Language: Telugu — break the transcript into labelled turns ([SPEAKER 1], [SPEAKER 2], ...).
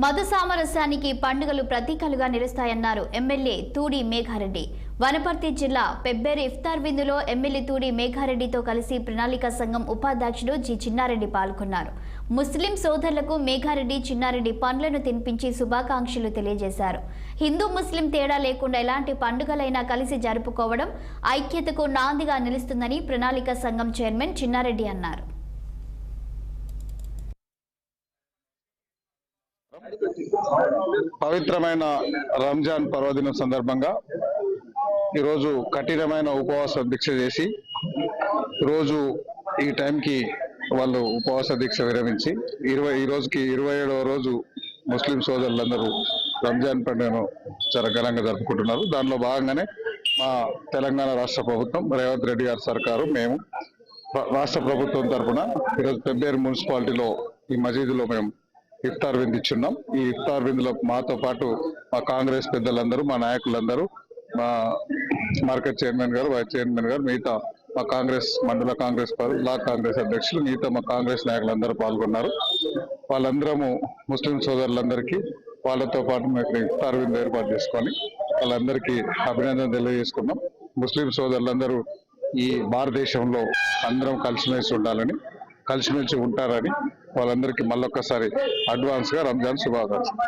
[SPEAKER 1] మత సామరస్యానికి పండుగలు ప్రతీకలుగా నిలుస్తాయన్నారు ఎమ్మెల్యే తూడి మేఘారెడ్డి. వనపర్తి జిల్లా పెబ్బేరు ఇఫ్తార్ విందులో ఎమ్మెల్యే తూడి మేఘారెడ్డితో కలిసి ప్రణాళిక సంఘం ఉపాధ్యక్షుడు జి చిన్నారెడ్డి పాల్గొన్నారు. ముస్లిం సోదరులకు మేఘారెడ్డి చిన్నారెడ్డి పండ్లను తినిపించి శుభాకాంక్షలు తెలియజేశారు. హిందూ ముస్లిం తేడా లేకుండా ఎలాంటి పండుగలైనా కలిసి జరుపుకోవడం ఐక్యతకు నాందిగా నిలుస్తుందని ప్రణాళిక సంఘం చైర్మన్ చిన్నారెడ్డి అన్నారు.
[SPEAKER 2] పవిత్రమైన రంజాన్ పర్వదినం సందర్భంగా ఈరోజు కఠినమైన ఉపవాస దీక్ష చేసి రోజు ఈ టైంకి వాళ్ళు ఉపవాస దీక్ష విరమించి ఈ రోజుకి 27వ రోజు ముస్లిం సోదరులందరూ రంజాన్ పండుగను చాలా ఘనంగా జరుపుకుంటున్నారు. దానిలో భాగంగానే మా తెలంగాణ రాష్ట్ర ప్రభుత్వం రేవంత్ రెడ్డి గారి సర్కారు మేము రాష్ట్ర ప్రభుత్వం తరఫున ఈరోజు పెబ్బేరు మున్సిపాలిటీలో ఈ మసీదులో మేము ఇఫ్తార్ విందు ఇచ్చున్నాం. ఈ ఇఫ్తార్ విందులో మాతో పాటు మా కాంగ్రెస్ పెద్దలందరూ, మా నాయకులందరూ, మా మార్కెట్ చైర్మన్ గారు, వైస్ చైర్మన్ గారు, మిగతా మా కాంగ్రెస్ మండల కాంగ్రెస్ బ్లాక్ కాంగ్రెస్ అధ్యక్షులు, మిగతా మా కాంగ్రెస్ నాయకులందరూ పాల్గొన్నారు. వాళ్ళందరము ముస్లిం సోదరులందరికీ వాళ్ళతో పాటు మేము ఇఫ్తార్ విందు ఏర్పాటు చేసుకొని వాళ్ళందరికీ అభినందన తెలియజేసుకున్నాం. ముస్లిం సోదరులందరూ ఈ భారతదేశంలో అందరం కలిసిమెలిసి ఉండాలని, కలిసిమెలిసి ఉంటారని వాళ్ళందరికీ మళ్ళొక్కసారి అడ్వాన్స్ గా రంజాన్ శుభాకాంక్షలు.